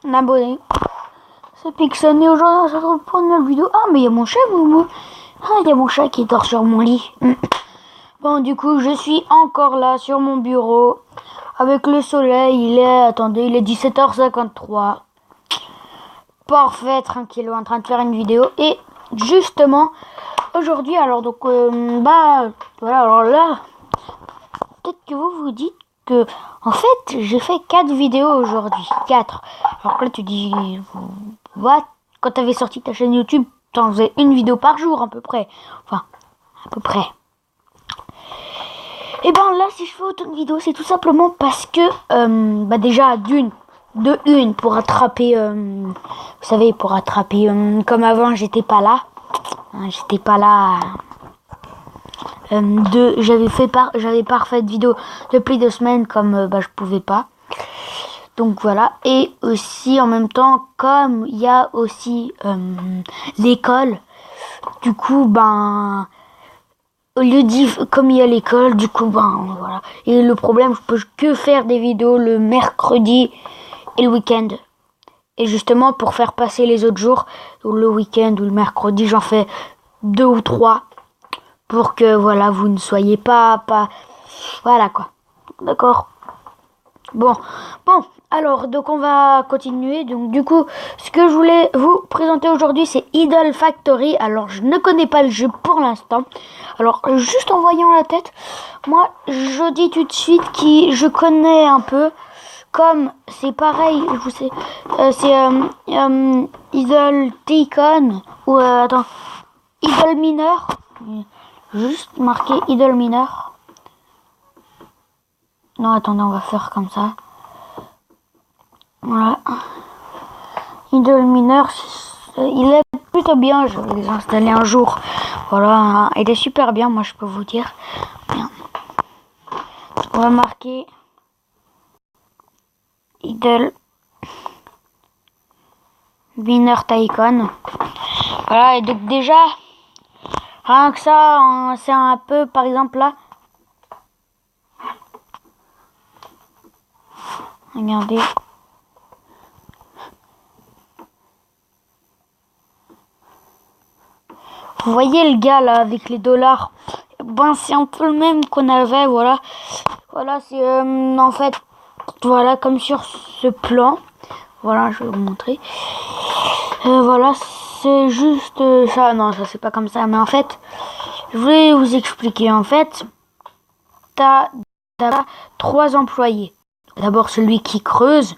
abonné. C'est Pixon et aujourd'hui on se retrouve pour une nouvelle vidéo. Ah mais il y a mon chat Moumou. Ah il y a mon chat qui dort sur mon lit. Bon du coup je suis encore là sur mon bureau. Avec le soleil, il est 17h53. Parfait, tranquille, en train de faire une vidéo. Et justement, aujourd'hui, alors donc, voilà, alors là, peut-être que vous vous dites que, en fait, j'ai fait 4 vidéos aujourd'hui. 4. Alors que là, tu dis, what? Quand t'avais sorti ta chaîne YouTube, t'en faisais une vidéo par jour, à peu près. Enfin, à peu près. Et ben là, si je fais autant de vidéos, c'est tout simplement parce que, déjà, de une, pour attraper, vous savez, pour attraper, comme avant, j'étais pas là. J'étais pas là. J'avais pas refait de vidéo depuis 2 semaines, comme je pouvais pas. Donc voilà. Et aussi, en même temps, comme il y a aussi l'école, du coup, au lieu comme il y a l'école, du coup, voilà. Et le problème, je peux que faire des vidéos le mercredi et le week-end. Et justement, pour faire passer les autres jours, le week-end ou le mercredi, j'en fais 2 ou 3. Pour que, voilà, vous ne soyez pas... Voilà, quoi. D'accord. Bon, alors, donc on va continuer. Donc du coup, ce que je voulais vous présenter aujourd'hui, c'est Idle Factory. Alors, je ne connais pas le jeu pour l'instant. Alors, juste en voyant la tête, moi, je dis tout de suite que je connais un peu. Comme c'est pareil, je vous sais, c'est Idle Tycoon ou attends, Idle Miner. Juste marqué Idle Miner. Non, attendez, on va faire comme ça. Voilà. Idle Miner, il est plutôt bien. Je vais les installer un jour. Voilà, il est super bien, moi je peux vous dire. Bien. On va marquer Idle Miner Tycoon. Voilà, et donc déjà, rien que ça, c'est un peu, par exemple là. Regardez. Vous voyez le gars là avec les dollars, c'est un peu le même qu'on avait, voilà. Voilà, c'est en fait, voilà, comme sur ce plan. Voilà, je vais vous montrer. Voilà, c'est juste ça. Non, ça c'est pas comme ça, mais en fait, je vais vous expliquer. En fait, t'as 3 employés. D'abord celui qui creuse,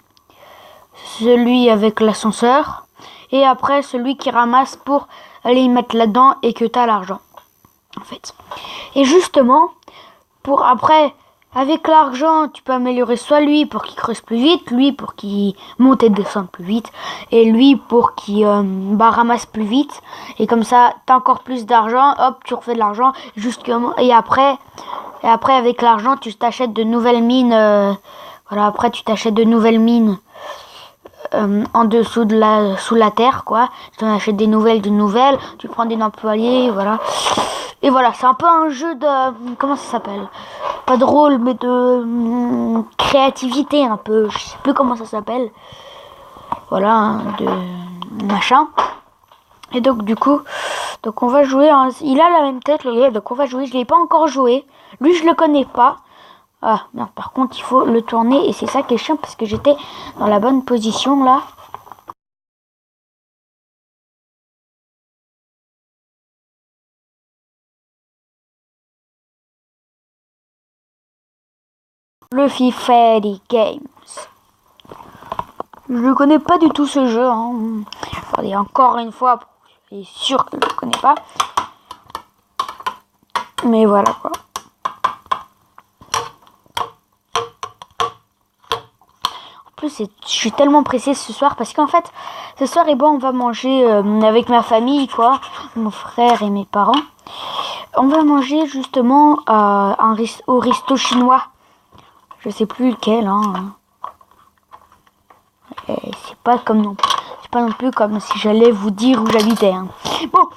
celui avec l'ascenseur, et après celui qui ramasse pour aller y mettre là-dedans et que t'as l'argent. En fait. Et justement, pour après, avec l'argent, tu peux améliorer soit lui pour qu'il creuse plus vite, lui pour qu'il monte et descende plus vite, et lui pour qu'il ramasse plus vite. Et comme ça, t'as encore plus d'argent, hop, tu refais de l'argent, justement. Et après avec l'argent, tu t'achètes de nouvelles mines. Voilà, après tu t'achètes de nouvelles mines en dessous sous la terre, quoi. Tu en achètes des nouvelles, tu prends des employés, voilà. Et voilà, c'est un peu un jeu de... Comment ça s'appelle? Pas de rôle, mais de créativité, un peu. Je sais plus comment ça s'appelle. Voilà, de machin. Et donc, du coup, on va jouer. Il a la même tête, le gars, donc on va jouer. Je l'ai pas encore joué. Lui, je le connais pas. Ah, non, par contre, il faut le tourner. Et c'est ça qui est chiant, parce que j'étais dans la bonne position, là. Le Fifty Games. Je ne connais pas du tout ce jeu. Regardez, encore une fois, je suis sûr que je ne connais pas. Mais voilà quoi. En plus, je suis tellement pressée ce soir parce qu'en fait, ce soir, on va manger avec ma famille, quoi, mon frère et mes parents. On va manger justement au resto chinois. Je sais plus lequel. C'est pas non plus comme si j'allais vous dire où j'habitais. Bon,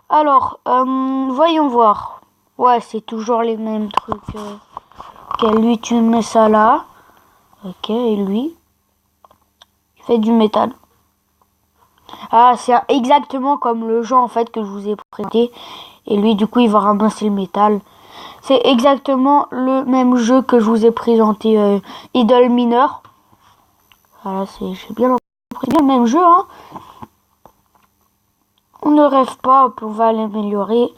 alors, voyons voir. Ouais, c'est toujours les mêmes trucs. Ok, lui, tu mets ça là. Ok, et lui, fait du métal. Ah, c'est exactement comme le jeu en fait que je vous ai présenté. Et lui, du coup, il va ramasser le métal. C'est exactement le même jeu que je vous ai présenté, Idle Mineur. Voilà, c'est bien le même jeu, hein. On ne rêve pas, on va l'améliorer.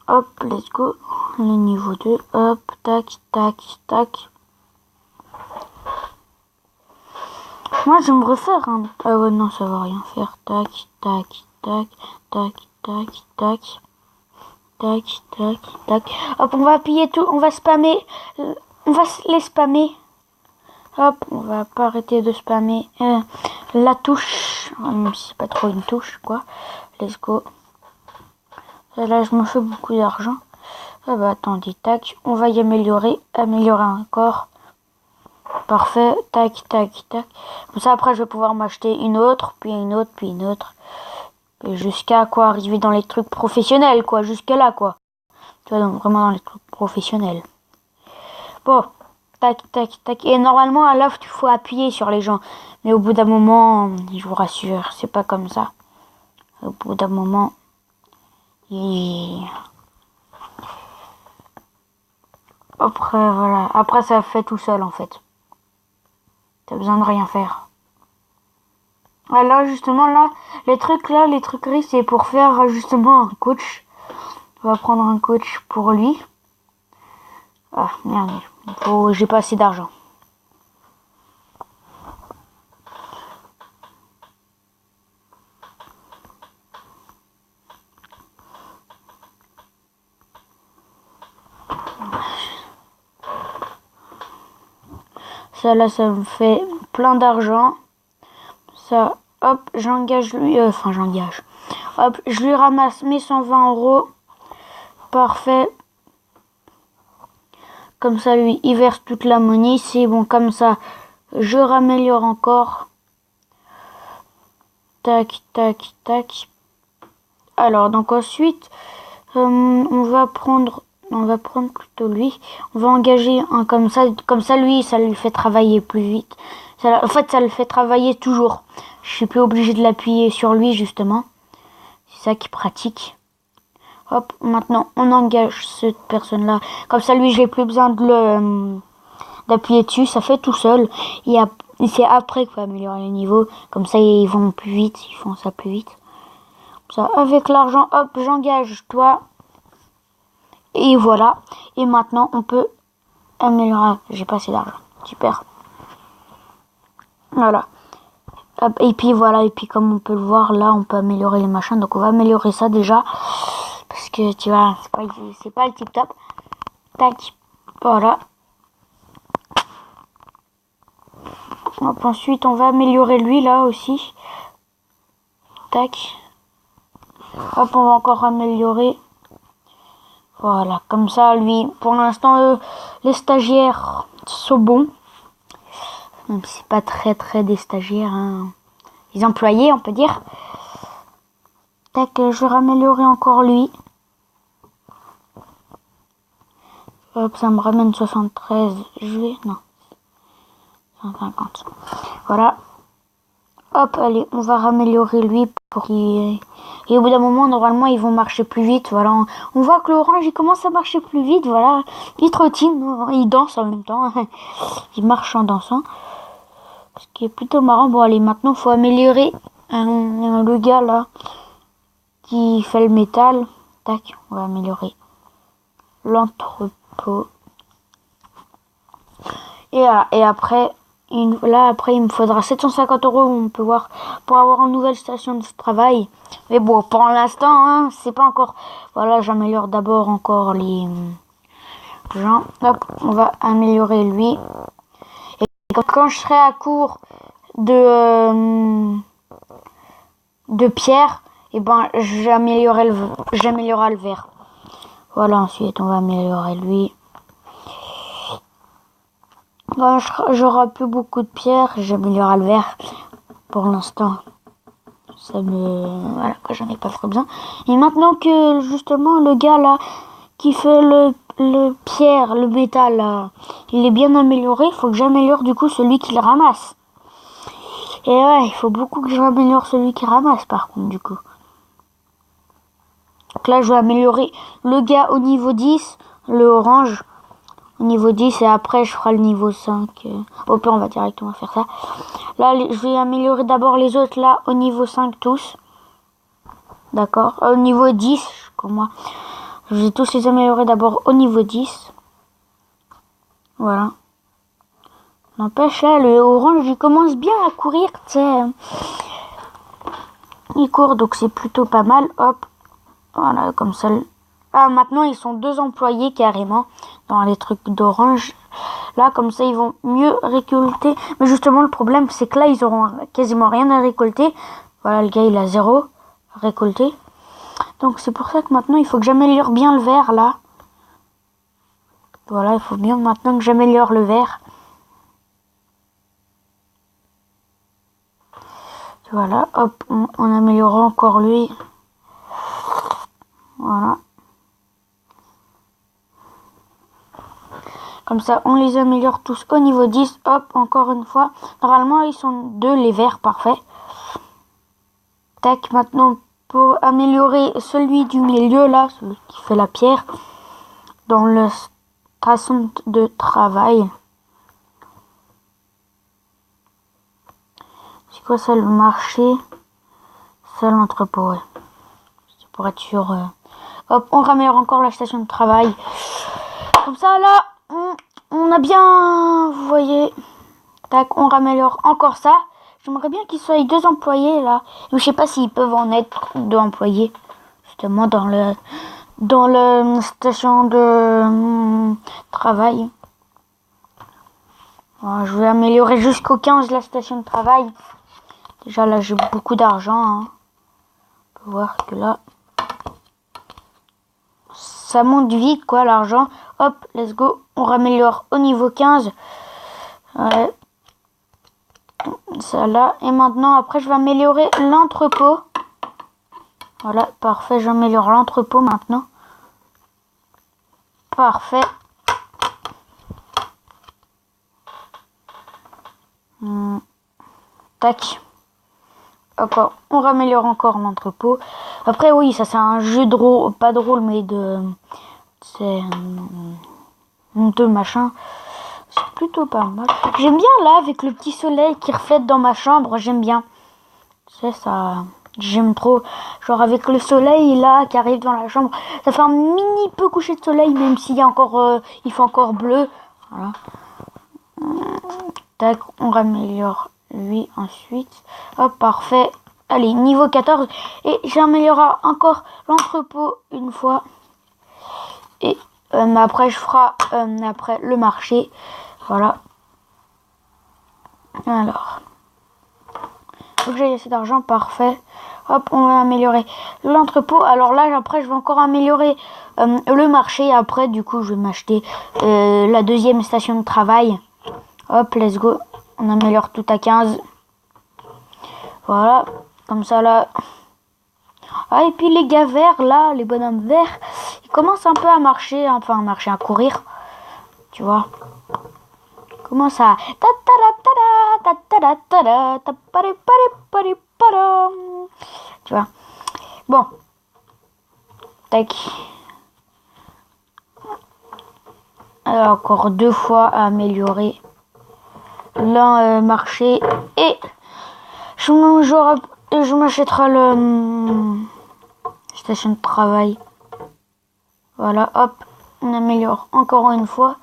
Hop, let's go. Le niveau 2, hop, tac, tac, tac. Moi, j'aimerais faire un... Ah ouais, non, ça va rien faire. Tac, tac, tac, tac, tac, tac. Tac, tac, tac. Hop, on va appuyer tout, on va spammer. On va les spammer. Hop, on va pas arrêter de spammer la touche. Même si c'est pas trop une touche, quoi. Let's go. Et là, je me fais beaucoup d'argent. Ah bah, attendez, tac. On va y améliorer. Améliorer encore. Parfait. Tac, tac, tac. Comme ça, après, je vais pouvoir m'acheter une autre, puis une autre, puis une autre. Et jusqu'à quoi arriver dans les trucs professionnels, quoi. Jusque là, quoi. Tu vois, donc vraiment dans les trucs professionnels. Bon. Tac, tac, tac. Et normalement, à l'offre, il faut appuyer sur les gens. Mais au bout d'un moment, je vous rassure, c'est pas comme ça. Au bout d'un moment, après, voilà. Après, ça fait tout seul, en fait. T'as besoin de rien faire. Alors, justement, là, les truqueries, c'est pour faire, justement, un coach. On va prendre un coach pour lui. Ah, merde. J'ai pas assez d'argent. Ça, là, ça me fait plein d'argent. Ça, hop, j'engage lui... j'engage. Hop, je lui ramasse mes 120 €. Parfait. Comme ça, lui, il verse toute la monnaie. C'est bon, comme ça, je raméliore encore. Tac, tac, tac. Alors, donc ensuite, on va prendre plutôt lui. On va engager un comme ça, lui, ça lui fait travailler plus vite. En fait, ça le fait travailler toujours. Je suis plus obligé de l'appuyer sur lui, justement. C'est ça qui pratique. Hop, maintenant, on engage cette personne-là. Comme ça, lui, j'ai plus besoin d'appuyer dessus. Ça fait tout seul. Et c'est après qu'il faut améliorer les niveaux. Comme ça, ils vont plus vite. Ils font ça plus vite. Ça, avec l'argent, hop, j'engage toi. Et voilà. Et maintenant, on peut améliorer. J'ai pas assez d'argent. Super. Voilà. Hop, et puis voilà. Et puis comme on peut le voir, là, on peut améliorer les machins. Donc on va améliorer ça déjà. Parce que tu vois, c'est pas le tip top. Tac. Voilà. Hop, ensuite, on va améliorer lui là aussi. Tac. Hop, on va encore améliorer. Voilà, comme ça, lui, pour l'instant, les stagiaires sont bons. Même si c'est pas très des stagiaires, hein. Les employés, on peut dire. Tac, je vais améliorer encore lui. Hop, ça me ramène 73. Je vais... Non. 150. Voilà. Hop, allez, on va améliorer lui pour qu'il... Et au bout d'un moment, normalement, ils vont marcher plus vite. Voilà, on voit que l'orange, il commence à marcher plus vite. Voilà, il trottine, il danse en même temps. Il marche en dansant. Ce qui est plutôt marrant. Bon, allez, maintenant, il faut améliorer le gars, là, qui fait le métal. Tac, on va améliorer l'entrepôt. Et après... Là, après, il me faudra 750 €, on peut voir, pour avoir une nouvelle station de travail. Mais bon, pour l'instant, hein, c'est pas encore... Voilà, j'améliore d'abord encore les gens. Hop, on va améliorer lui. Et quand je serai à court de pierre, et ben, j'améliorerai le vert. Voilà, ensuite, on va améliorer lui. Bon, j'aurai plus beaucoup de pierres, j'améliorerai le vert. Pour l'instant, voilà, j'en ai pas trop besoin. Et maintenant que, justement, le gars, là, qui fait le métal, là, il est bien amélioré, il faut que j'améliore, du coup, celui qui le ramasse. Et ouais, il faut beaucoup que j'améliore celui qui ramasse par contre du coup. Donc là je vais améliorer le gars au niveau 10, le orange au niveau 10 et après je ferai le niveau 5. Au pire on va directement faire ça. Là je vais améliorer d'abord les autres là au niveau 5 tous. D'accord. Au niveau 10, comme moi. Je vais tous les améliorer d'abord au niveau 10. Voilà. N'empêche là, le orange il commence bien à courir, tu sais. Il court donc c'est plutôt pas mal. Hop. Voilà, comme ça. Ah, maintenant ils sont 2 employés carrément dans les trucs d'orange. Là, comme ça, ils vont mieux récolter. Mais justement, le problème, c'est que là, ils auront quasiment rien à récolter. Voilà, le gars, il a 0 récolté. Donc, c'est pour ça que maintenant, il faut que j'améliore bien le vert, là. Voilà, il faut bien maintenant que j'améliore le vert. Voilà, hop, on améliore encore lui. Voilà. Comme ça, on les améliore tous au niveau 10. Hop, encore une fois. Normalement, ils sont 2, les verts, parfait. Tac, maintenant, pour améliorer celui du milieu, là, celui qui fait la pierre, dans la station de travail. C'est quoi ça, le marché? Ça, l'entrepôt, ouais. C'est pour être sûr. Hop, on raméliore encore la station de travail. Comme ça, là, on a bien, vous voyez, tac, on raméliore encore ça. J'aimerais bien qu'il soit 2 employés, là. Mais je sais pas s'ils peuvent en être 2 employés, justement, dans la station de travail. Voilà, je vais améliorer jusqu'au 15 la station de travail. Déjà, là, j'ai beaucoup d'argent, hein. On peut voir que là, ça monte vite, quoi, l'argent. Hop, let's go. On raméliore au niveau 15. Ouais. Ça là. Et maintenant, après, je vais améliorer l'entrepôt. Voilà, parfait. J'améliore l'entrepôt maintenant. Parfait. Tac. Encore. On raméliore encore l'entrepôt. Après, oui, ça c'est un jeu de rôle. Pas drôle, mais de... C'est... de machin. C'est plutôt pas mal. J'aime bien là, avec le petit soleil qui reflète dans ma chambre. J'aime bien. C'est ça... J'aime trop. Genre avec le soleil là qui arrive dans la chambre. Ça fait un mini peu coucher de soleil, même s'il y a encore... il fait encore bleu. Voilà. Tac, on raméliore lui ensuite. Hop, parfait. Allez, niveau 14. Et j'améliorera encore l'entrepôt une fois. Et après, je ferai après le marché. Voilà. Alors. Faut que j'aille assez d'argent, parfait. Hop, on va améliorer l'entrepôt. Alors là, après, je vais encore améliorer le marché. Après, du coup, je vais m'acheter la 2e station de travail. Hop, let's go. On améliore tout à 15. Voilà. Comme ça, là. Ah, et puis les gars verts, là, les bonhommes verts, ils commencent un peu à marcher. Enfin, à marcher, à courir. Tu vois. Comment ça? Tu vois. Bon. Tac. Alors, encore 2 fois à améliorer le marché. Et je m'achèterai le station de travail. Voilà, hop. On améliore encore une fois.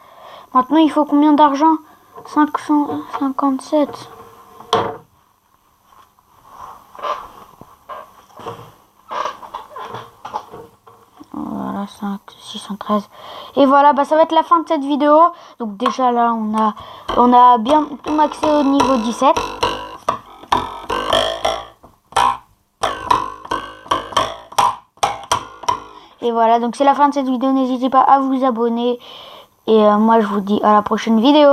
Maintenant, il faut combien d'argent? 557. Voilà, 613. Et voilà, bah ça va être la fin de cette vidéo. Donc déjà là, on a bien tout maxé au niveau 17. Et voilà, donc c'est la fin de cette vidéo. N'hésitez pas à vous abonner. Et moi, je vous dis à la prochaine vidéo.